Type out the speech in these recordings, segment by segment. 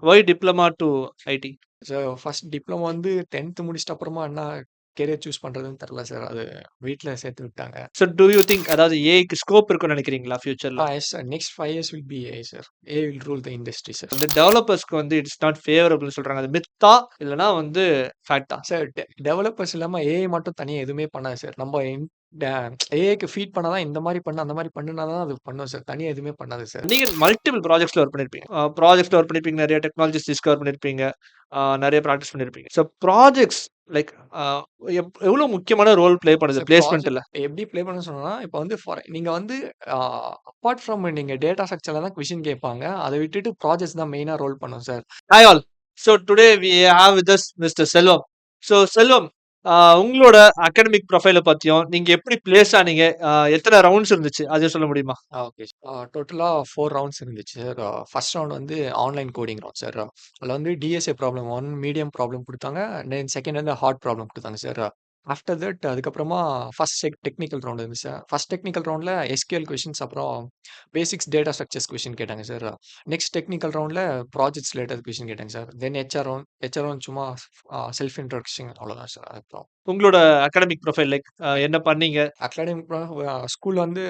Why diploma to IT? First diploma வந்து 10th முடிச்சுட்ட அப்புறமா என்ன கெரியர் சூஸ் பண்றதுன்னு தெரியல சார். அது வீட்ல சேர்த்து விட்டாங்க. So do you think அதாவது ஏஐக்கு ஸ்கோப் இருக்குன்னு நினைக்கிறீங்களா ஃபியூச்சர்ல? Yes sir. Next 5 years will be AI sir. AI will rule the industry sir. வந்து டெவலப்பர்ஸ்க்கு வந்து இட்ஸ் நாட் ஃபேவரபிள்னு சொல்றாங்க. அது மித்தா? இல்லன்னா வந்து ஃபேக்ட்டா? சார் டெவலப்பர்ஸ் இல்லாம ஏஐ மட்டும் தனியா எதுவுமே பண்ணாது சார். நம்ம ஏஐக்கு ஃபீட் பண்ணா தான் இந்த மாரி பண்ணு, அந்த மாரி பண்ணுனா தான் அது பண்ணும் சார். தனியா எதுவுமே பண்ணாது சார். நீங்க மல்டிபிள் ப்ராஜெக்ட்ஸ்ல ஒர்க் பண்ணியிருப்பீங்க. ப்ராஜெக்ட்ஸ்ல ஒர்க் பண்ணியிருப்பீங்க. நெறைய டெக்னாலஜிஸ் டிஸ்கவர் பண்ணியிருப்பீங்க. நெறைய பிராக்டிஸ் பண்ணியிருப்பீங்க. ஸோ ப்ராஜெக்ட்ஸ் லைக் அ எவ்வளோ முக்கியமான ரோல் ப்ளே பண்ணுது சார் ப்ராஜெக்ட் பிளேஸ்மெண்ட்ல? எப்படி ப்ளே பண்ண சொன்னோம்னா, இப்போ வந்து நீங்க வந்து அ அப்பார்ட் ஃப்ரம் நீங்க டேட்டா ஸ்ட்ரக்சர்ல தான் கொஸ்டின் கேட்பாங்க. அத விட்டுட்டு ப்ராஜெக்ட்ஸ் தான் மெயினா ரோல் பண்ணும் sir. Hi all. So today we have with us Mr. Selvam. So Selvam, உங்களோட அகாடமிக் ப்ரொஃபைல பத்தியும், நீங்க எப்படி பிளேஸ் ஆனீங்க? எத்தன ரவுண்ட்ஸ் இருந்துச்சு? அதையும் சொல்ல முடியுமா? ஓகே. டோட்டலா 4 ரவுண்ட்ஸ் இருந்துச்சு சார். ஃபர்ஸ்ட் ரவுண்ட் வந்து ஆன்லைன் கோடிங் ரவுண்ட் சார். அதுல வந்து டிஎஸ்ஏ ப்ராப்ளம் 1 மீடியம் ப்ராப்ளம் குடுத்தாங்க. தென் செகண்ட் வந்து ஹார்ட் ப்ராப்ளம் குடுத்தாங்க சார். ஆஃப்டர் தட் அதுக்கப்புறமா ஃபர்ஸ்ட் டெக்னிக்கல் ரவுண்ட் இருந்துச்சு சார். ஃபர்ஸ்ட் டெக்னிக்கல் ரவுண்ட்ல எஸ்கியூஎல் கொஸ்டின்ஸ் அப்புறம் பேசிக்ஸ் டேட்டா ஸ்ட்ரக்சர்ஸ் கொஸ்டின் கேட்டாங்க சார். நெக்ஸ்ட் டெக்னிக்கல் ரவுண்ட்ல ப்ராஜெக்ட்ஸ் ரிலேட்டட் கொஸ்டின் கேட்டாங்க சார். தென் ஹெச்ஆர் ரவுண்ட் சும்மா செல்ஃப் இன்ட்ரோடக்ஷன் அவ்வளோதான் சார். அப்புறம் உங்களோட அகாடமிக் ப்ரொஃபைல் லைக் என்ன பண்ணீங்க? அகாடமிக் ஸ்கூல் வந்து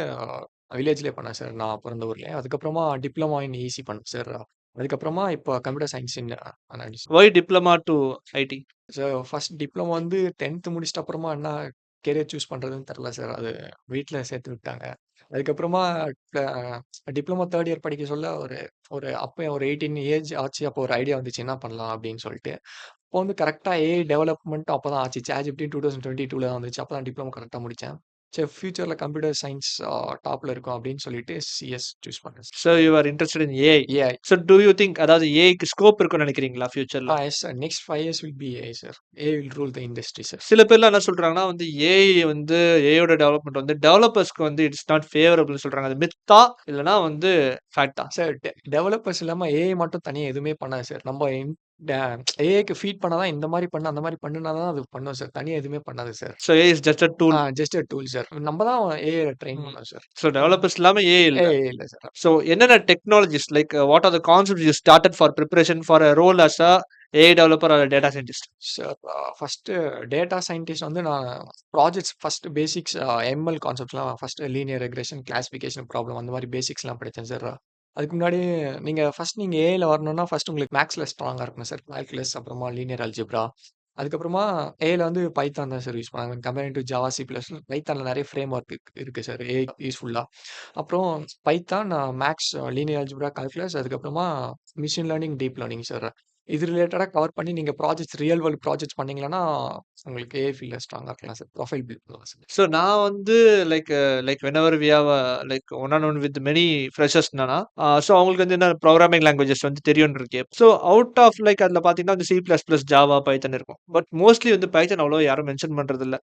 வில்லேஜ்லயே பண்ணேன் சார். நான் பிறந்த ஊர்லயே. அதுக்கப்புறமா டிப்ளமோ இன் இசி பண்ணேன் சார். அதுக்கப்புறமா இப்போ computer science in analysis. Why diploma to IT? Sir first diploma வந்து 10th முடிச்சிட்ட அப்புறமா என்ன கெரியர் சூஸ் பண்றதுன்னு தெரியல சார். அது வீட்ல சேர்த்து விட்டாங்க. அதுக்கப்புறமா டிப்ளமோ 3 இயர் படிக்க சொல்ல ஒரு ஒரு அப்ப ஒரு 18 ஏஜ் ஆச்சு. அப்போ ஒரு ஐடியா வந்துச்சு என்ன பண்ணலாம் அப்படின்னு சொல்லிட்டு. அப்போ வந்து கரெக்ட்டா ஏஐ டெவலப்மெண்ட் அப்பதான் ஆச்சு. ChatGPT 2022ல தான் வந்துச்சு. அப்பதான் டிப்ளமோ கரெக்ட்டா முடிச்சேன். சரி ஃபியூச்சர்ல கம்ப்யூட்டர் சயின்ஸ் டாப்ல இருக்கும் அப்படின்னு சொல்லிட்டு சிஎஸ் சூஸ் பண்ணேன் sir. So you are interested in AI. AI. So do you think அதாவது ஏஐக்கு ஸ்கோப் இருக்குன்னு நினைக்கிறீங்களா ஃபியூச்சர்ல? Yes sir. Next 5 years will be AI sir. AI will rule the industry sir. சில பேர்லாம் என்ன சொல்றாங்கன்னா வந்து ஏஐ வந்து ஏஐயோட டெவலப்மெண்ட் வந்து டெவலப்பர்ஸ்க்கு வந்து இட்ஸ் நாட் ஃபேவரபிள்னு சொல்றாங்க. அது மித்தா? இல்லன்னா வந்து ஃபேக்ட்டா? சார் டெவலப்பர்ஸ் இல்லாம ஏஐ மட்டும் தனியா எதுவுமே பண்ணாது சார். நம்ம ஏஐக்கு ஃபீட் பண்ணா தான் இந்த மாரி பண்ணு, அந்த மாரி பண்ணுனா தான் அது பண்ணும் சார். தனியா எதுவுமே பண்ணாது sir. So AI is just a tool. Just a tool sir. நம்ம தான் ஏஐ ட்ரெயின் ம். பண்ணோம் சார். ஸோ டெவலப்பர்ஸ் இல்லாம ஏஐ இல்ல. ஏஐ இல்ல சார். ஸோ என்னென்ன technologies like what are the concepts you started for preparation for a role as a AI developer or data scientist? Sir first data scientist வந்து நான் projects first basics ML கான்செப்ட்ஸ்லாம் first linear regression, classification problem அந்த மாரி பேசிக்ஸ்லாம் படிச்சேன் sir. அதுக்கு முன்னாடி நீங்க ஏஐல வரணும்னா ஃபர்ஸ்ட் உங்களுக்கு மேத்ஸ்ல ஸ்ட்ராங்கா இருக்கணும் சார். கால்குலஸ் அப்புறமா லீனியர் அல்ஜிப்ரா. அதுக்கப்புறமா ஏஐல வந்து பைத்தான் தான் சார் யூஸ் பண்ணாங்க. Comparing to Java, C plus பைத்தான்ல நெறைய ஃப்ரேம் ஒர்க் இருக்கு சார். ஏஐ யூஸ்ஃபுல்லா. அப்புறம் Python, maths, linear algebra, calculus அதுக்கப்புறமா machine learning, deep learning sir. இது ரிலேட்டடா கவர் பண்ணி நீங்க ப்ராஜெக்ட்ஸ் ரியல் வேர்ல்ட் ப்ராஜெக்ட்ஸ் பண்ணீங்கன்னா, உங்களுக்கு ஏஐ ஃபீல்ட்ல ஸ்ட்ராங்கா இருக்கலாம் சார். ப்ரொஃபைல் பில்ட் பண்ணலாம் சார். ஸோ நான் வந்து like like whenever we have like one on one with many ஃப்ரெஷர்ஸ்னா ஸோ அவங்களுக்கு வந்து என்ன ப்ரோக்ராமிங் லாங்குவேஜஸ் வந்து தெரியும்னு இருக்கு. ஸோ அவுட் ஆஃப் லைக் அதில் பார்த்தீங்கன்னா வந்து C plus plus Java Python இருக்கும். பட் மோஸ்ட்லி வந்து பைத்தன் அவ்வளோ யாரும் மென்ஷன் பண்றது இல்ல.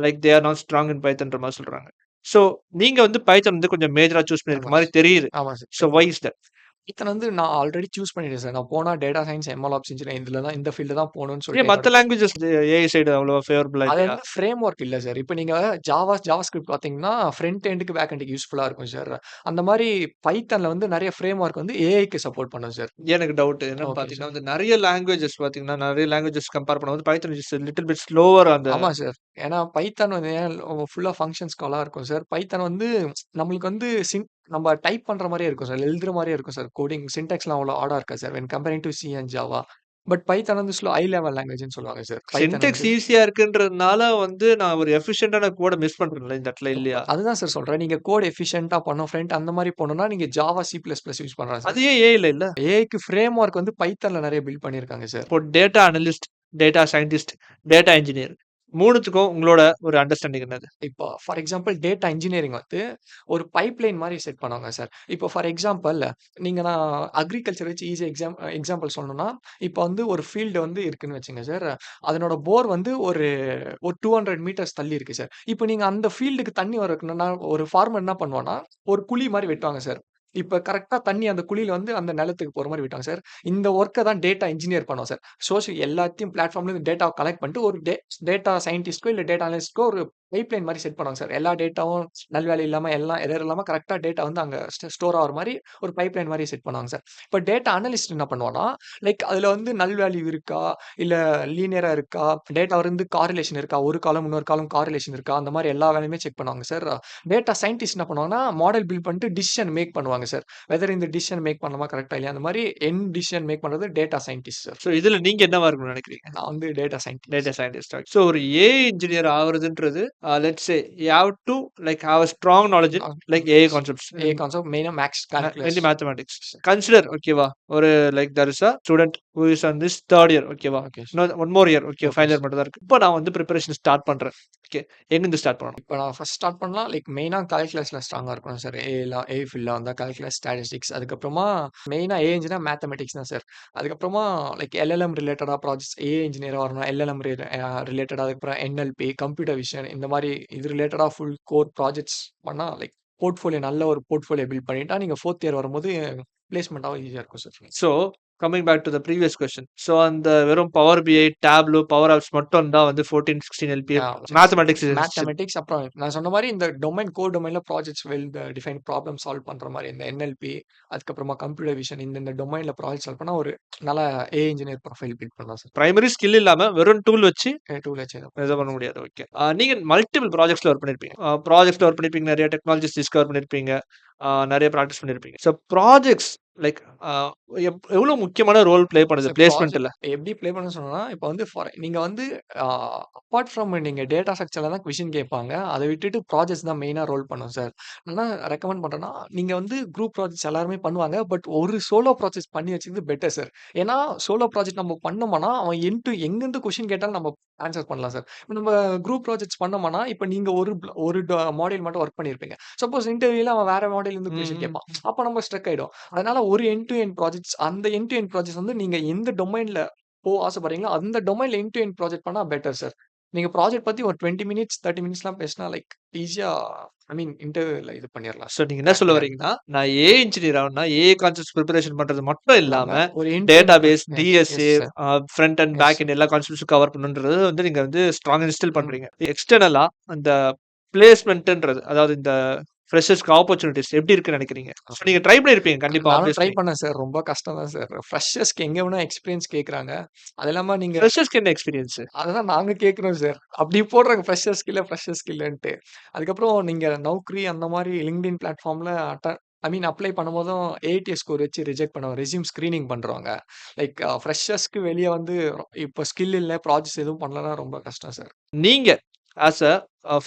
Like they are not strong in பைத்தன்ற மாதிரி சொல்றாங்க. ஸோ நீங்க வந்து பைத்தன் வந்து கொஞ்சம் மேஜரா சூஸ் ஆமா பண்ணிருக்க மாதிரி சார். தெரியுது. ஆமா so sir. Why is that? Python வந்து நான் ஆல்ரெடி சூஸ் பண்ணிட்டேன் சார். நான் போனா data science, ML ops engineering இதுல தான் இந்த ஃபீல்டு தான் போணும்னு ஏன் சொல்லிட்டு என்னோட மத்த லாங்குவேஜஸ் ஏஐ சைடு அவ்வளவா ஃபேவரபிளா அது இல்லையா? வந்து ஃப்ரேம் ஒர்க் இல்ல சார். இப்ப நீங்க ஜாவா ஸ்கிரிப்ட் பார்த்தீங்கன்னா, ஃப்ரண்ட் எண்டுக்கு, பேக் எண்டுக்கு யூஸ்ஃபுல்லா இருக்கும் சார். அந்த மாரி பைத்தான்ல வந்து நெறைய ஃப்ரேம் ஒர்க் வந்து ஏஐக்கு சப்போர்ட் பண்ணும் சார். எனக்கு டவுட் என்னன்னு ஓகே பார்த்தீங்கன்னா சார். வந்து நெறைய லாங்குவேஜஸ் கம்பேர் பண்ணும்போது பைத்தன் இஸ் லிட்டில் பிட் ஸ்லோவர் அந்த ஆமா சார். ஏன்னா பைத்தான் வந்து ஃபுல்லா ஃபங்ஷன்ஸ் காலா இருக்கும் சார். பைத்தான் வந்து நம்மளுக்கு வந்து நம்ம டைப் பண்ற மாரியே இருக்கும் சார். எழுதுற மாரியே இருக்கும் சார். கோடிங் சின்டாக்ஸ்லாம் அவ்வளோ ஆடா இருக்காது sir. When comparing to C and Java. But Python வந்து ஹை லெவல் லாங்குவேஜ்ன்னு சொல்லுவாங்க சார். பைத்தான் சின்டெக்ஸ் வந்து ஈஸியா இருக்குன்றதுனால வந்து நான் ஒரு எஃபிஷியன்ட்டான கோட மிஸ் பண்றேன்ல இந்த இடத்துல இல்லையா? அதுதான் சார் சொல்றேன். நீங்க கோட் எஃபிஷியன்ட்டா பண்ணணும். ஃப்ரண்ட் அந்த மாரி போணும்னா, நீங்க Java, C plus plus use பண்ணலாம் சார். அது ஏன் ஏஐல இல்ல? ஏஐக்கு ஃப்ரேம் ஒர்க் வந்து பைத்தான்ல நெறைய பில்ட் பண்ணியிருக்காங்க சார். இப்போ data analyst, data scientist, data engineer 3த்துக்கும் உங்களோட ஒரு அண்டர்ஸ்டாண்டிங் என்னது? இப்போ ஃபார் எக்ஸாம்பிள் டேட்டா இன்ஜினியரிங் வந்து ஒரு பைப்லைன் மாரி செட் பண்ணுவாங்க சார். இப்போ ஃபார் எக்ஸாம்பிள் நான் அக்ரிகல்ச்சர் வச்சு ஈஸியா எக்ஸாம்பிள் சொல்லணும்னா, இப்போ வந்து ஒரு ஃபீல்டு வந்து இருக்குன்னு வச்சுங்க சார். அதனோட போர் வந்து ஒரு ஒரு 200 மீட்டர்ஸ் தள்ளி இருக்கு சார். இப்போ நீங்க அந்த ஃபீல்டுக்கு தண்ணி வரணும்னா, ஒரு ஃபார்மர் என்ன பண்ணுவான்னா, ஒரு குழி மாரி வெட்டுவாங்க சார். இப்ப கரெக்ட்டா தண்ணி அந்த குழியில வந்து அந்த நிலத்துக்கு போற மாரி விட்டாங்க சார். இந்த வொர்க்க தான் டேட்டா இன்ஜினியர் பண்ணும் சார். எல்லாத்தையும் பிளாட்ஃபார்ம்ல இருந்து டேட்டாவ கலெக்ட் பண்ணிட்டு ஒரு டேட்டா சயின்டிஸ்ட்க்கோ இல்ல டேட்டா அனலிஸ்ட்க்கோ ஒரு பைப்லைன் மாரி செட் பண்ணுவாங்க சார். எல்லா டேட்டாவும் நல்வேலி இல்லாம, எல்லாம் எரர் இல்லாம கரெக்ட்டா டேட்டா வந்து அங்க ஸ்டோர் ஆகுற மாரி ஒரு பைப்லைன் மாரி செட் பண்ணுவாங்க சார். இப்ப டேட்டா அனலிஸ்ட் என்ன பண்ணுவான்னா, லைக் அதுல வந்து நல் வேல்யூ இருக்கா? இல்ல லீனியரா இருக்கா? டேட்டா வந்து காரிலேஷன் இருக்கா? ஒரு காலம் இன்னொரு காலம் காரிலேஷன் இருக்கா? அந்த மாரி எல்லா வேலையுமே செக் பண்ணுவாங்க சார். டேட்டா சயின்டிஸ்ட் என்ன பண்ணுவாங்கன்னா, மாடல் பில்ட் பண்ணிட்டு டிசிஷன் மேக் பண்ணுவாங்க சார். வெதர் இந்த டிசிஷன் மேக் பண்ணலாமா கரெக்ட்டா இல்லையா? அந்த மாரி எண்ட் டிசிஷன் மேக் பண்றது டேட்டா சயின்டிஸ்ட் சார். ஸோ இதுல நீங்க என்னவா இருக்கணும்னு நினைக்கிறீங்க? நான் வந்து data scientist. Data scientist. So ஒரு ஏஐ இன்ஜினியர் ஆவறதுன்றது, let's say you have to like have a strong knowledge in like AI concepts. A concept மெயினா maths calculus. mainly mathematics. Consider ஓகேவா? ஒரு like there is a student who is on this 3rd year ஓகேவா? Okay sir. இன்னும் 1 more year okay okay final year sir. மட்டும் தான் இருக்கு. இப்போ நான் வந்து பிரிப்பரேஷன் ஸ்டார்ட் பண்றேன். ஓகே. எங்கிருந்து ஸ்டார்ட் பண்ணணும்? இப்ப நான் ஃபர்ஸ்ட் ஸ்டார்ட் பண்ணலாம். லைக் மெயினா கால்குலஸ்ல ஸ்ட்ராங்கா இருக்கணும் சார். ஏஐ ஃபீல்ட்ல வந்தா கால்குலஸ், ஸ்டாட்டிஸ்டிக்ஸ் அதுக்கப்புறமா மெயினா ஏஐ இன்ஜினியர் மேத்தமெட்டிக்ஸ் தான் சார். அதுக்கப்புறமா லைக் எல்எல்எம் ரிலேட்டடா ப்ராஜெக்ட்ஸ் ஏஐ இன்ஜினியரா வரணும். எல்எல்எம் ரிலேட்டடா அதுக்கப்புறம் என்எல்பி, கம்ப்யூட்டர் விஷன் இந்த மாரி இது ரிலேட்டடா ஃபுல் கோர் ப்ராஜெக்ட்ஸ் பண்ணா லைக் போர்ட்ஃபோலியோ நல்ல ஒரு போர்ட்ஃபோலியோ பில்ட் பண்ணிட்டா நீங்க 4த் இயர் வரும்போது பிளேஸ்மெண்ட் ஆக ஈஸியா இருக்கும் sir. So coming back to the previous question. So அந்த வெறும் Power BI, Tableau, Power Apps மட்டும் தான் வந்து 14, 16 எல்பிஏ மேத்தமெட்டிக்ஸ் இருந்துச்சு. மேத்தமெட்டிக்ஸ் அப்புறம் நான் சொன்ன மாரி இந்த கோர் டொமைன்ல projects well define problem solve பண்ற மாரி இந்த என்எல்பி அதுக்கப்புறமா கம்ப்யூட்டர் விஷன் இந்த டொமைன்ல ப்ராஜெக்ட் சால்வ் பண்ணா ஒரு நல்ல ஏஐ இன்ஜினியர் ப்ரொஃபைல் பில்ட் பண்ணலாம் சார். பிரைமரி ஸ்கில் இல்லாம வெறும் டூல் வச்சு டூல் வச்சு இது பண்ண முடியாது. ஓகே. நீங்க மல்டிபிள் ப்ராஜெக்ட்ஸ்ல ஒர்க் பண்ணியிருப்பீங்க. ப்ராஜெக்ட்ஸ்ல ஒர்க் பண்ணியிருப்பீங்க. நெறைய டெக்னாலஜிஸ் டிஸ்கவர் பண்ணியிருப்பீங்க. நெறைய பிராக்டிஸ் பண்ணியிருப்பீங்க. ஸோ ப்ராஜெக்ட்ஸ் லைக் எவ்வளோ முக்கியமான ரோல் ப்ளே பண்ணுது சார் பிளேஸ்மெண்ட்ல? ப்ராஜெக்ட் எப்படி ப்ளே பண்ண சொன்னேன்னா, இப்ப வந்து நீங்க வந்து அப்பார்ட் ஃப்ரம் நீங்க டேட்டா ஸ்ட்ரக்சர்ல தான் கொஸ்டின் கேட்பாங்க. அத விட்டுட்டு ப்ராஜெக்ட்ஸ் தான் மெயினா ரோல் பண்ணும் சார். நான் ரெக்கமெண்ட் பண்றேன்னா, நீங்க வந்து குரூப் ப்ராஜெக்ட்ஸ் எல்லாருமே பண்ணுவாங்க. பட் ஒரு சோலோ ப்ராஜெக்ட் பண்ணி வச்சுக்கிறது பெட்டர் சார். ஏன்னா, சோலோ ப்ராஜெக்ட் நம்ம பண்ணோம்னா, அவன் எங்கேருந்து கொஸ்டின் கேட்டாலும் நம்ம ஆன்சர் பண்ணலாம் சார். இப்ப நம்ம குரூப் ப்ராஜெக்ட்ஸ் பண்ணோம்னா, இப்ப நீங்க ஒரு மாடியூல் மட்டும் ஒர்க் பண்ணியிருப்பீங்க. சப்போஸ் இன்டர்வியூல அவன் வேற மாடியூல்ல இருந்து கொஸ்டின் கேட்பான். அப்ப நம்ம ஸ்ட்ரக் ஆயிடும். அதனால ஒரு எண்ட் டு எண்ட் ப்ராஜெக்ட்ஸ் அந்த எண்ட் டு எண்ட் ப்ராஜெக்ட்ஸ் வந்து நீங்க எந்த டொமைன்ல ஆசைப்படுறீங்களோ, அந்த டொமைன்ல எண்ட் டு எண்ட் ப்ராஜெக்ட் பண்ணா பெட்டர் சார். நீங்க ப்ராஜெக்ட் பத்தி ஒரு 20 மினிட்ஸ், 30 மினிட்ஸ்லாம் பேசினா லைக் ஈஸியா ஐ மீன் இன்டர்வியூல இது பண்ணிறலாம் ஸோ சார். நீங்க என்ன கிராக் சொல்ல பண்ணிறலாம். வரீங்கன்னா, நான் ஏஐ இன்ஜினியர் ஆகணும்னா, ஏஐ கான்செப்ட்ஸ் பிரிப்பரேஷன் பண்றது மட்டும் இல்லாம, இல்லாம ஒரு end to end database, yes, DSA, yes sir. Front and yes back sir. End எல்லா கான்செப்ட்ஸும் கவர் பண்ணணுன்றது வந்து நீங்க வந்து ஸ்ட்ராங்கா இன்ஸ்டில் ம். பண்றீங்க. எக்ஸ்டர்னலா அந்த பிளேஸ்மென்ட்ன்றது அதாவது இந்த ஃப்ரெஷர்ஸ்க்கு ஆப்பர்ச்சுனிட்டீஸ் எப்படி இருக்குன்னு நினைக்கிறீங்க? ஸோ நீங்க ட்ரை பண்ணியிருப்பீங்க கண்டிப்பா நானும் ட்ரை ஆப்வியஸ்லி. பண்ணேன் சார். ரொம்ப கஷ்டம் தான் சார். ஃப்ரெஷர்ஸ்க்கு எங்க வேணா எக்ஸ்பீரியன்ஸ் கேட்குறாங்க. அது இல்லாம நீங்க ஃப்ரெஷர்ஸ்க்கு என்ன எக்ஸ்பீரியன்ஸ்? அததான் நாங்க கேட்கிறோம் சார். அப்படி போடுறாங்க ஃப்ரெஷர் ஸ்கில்லுன்ட்டு. அதுக்கப்புறம் நீங்க நௌக்ரி அந்த மாரி LinkedIn பிளாட்ஃபார்ம்ல ஐ மீன் அப்ளை பண்ணும்போதும் ஏடிஎஸ் ஸ்கோர் வச்சு ரிஜெக்ட் பண்ணுவாங்க. ரெஸ்யூம் ஸ்கிரீனிங் பண்றவங்க. லைக் ஃப்ரெஷர்ஸ்க்கு வெளிய வந்து இப்ப ஸ்கில் இல்ல, ப்ராஜெக்ட்ஸ் எதுவும் பண்ணலன்னா ரொம்ப கஷ்டம் சார். நீங்க ஆஸ்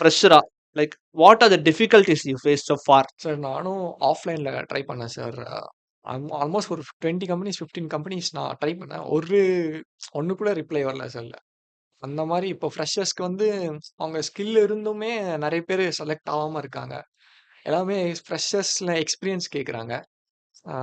ஃப்ரெஷரா like what are the difficulties you face so far? Sir நானும் ஆஃப்லைன்ல ட்ரை பண்ணேன் சார். ஆல்மோஸ்ட் ஒரு 20 கம்பெனிஸ், 15 கம்பெனிஸ் நான் ட்ரை பண்ணேன். ஒண்ணு கூட ரிப்ளை வரல சார். அந்த மாரி இப்போ ஃப்ரெஷர்ஸ்க்கு வந்து அவங்க ஸ்கில் இருந்துமே நெறைய பேரு செலக்ட் ஆவாம இருக்காங்க. எல்லாமே ஃப்ரெஷர்ஸ்ல எக்ஸ்பீரியன்ஸ் கேட்குறாங்க. ஆ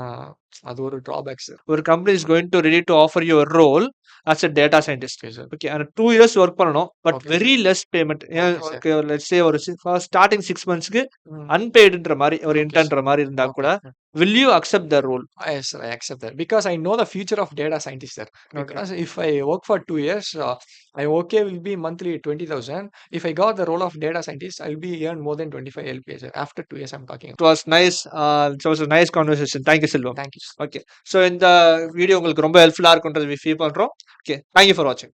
அது ஒரு ட்ராபேக் சார். ஒரு company is going to ready to offer you role as a data scientist. Okay sir. Okay. அந்த 2 இயர்ஸ் ஒர்க் பண்ணணும். But okay very sir. Less payment. ஏன் okay sir. Okay let's say ஒரு starting 6 மந்த்ஸ்க்கு ம். அன்பெய்டுன்ற மாரி ஒரு okay sir. இன்டர்ன்ற மாரி இருந்தா ஓகே கூட sir. Will you accept the role? Yes, sir, I accept that because I know the future of data scientist, sir. Okay. Because if I work for 2 years, I okay will be monthly 20,000. If I got the role of data scientist, I'll be earn more than 25 LPA, sir. After 2 years, I'm talking. It was nice. It was a nice conversation. Thank you Selvam. Thank you. Okay. So இந்த video உங்களுக்கு ரொம்ப ஹெல்ப்ஃபுல்லா இருக்கும்ன்றது feel பண்றோம். Okay. Thank you for வாட்சிங்.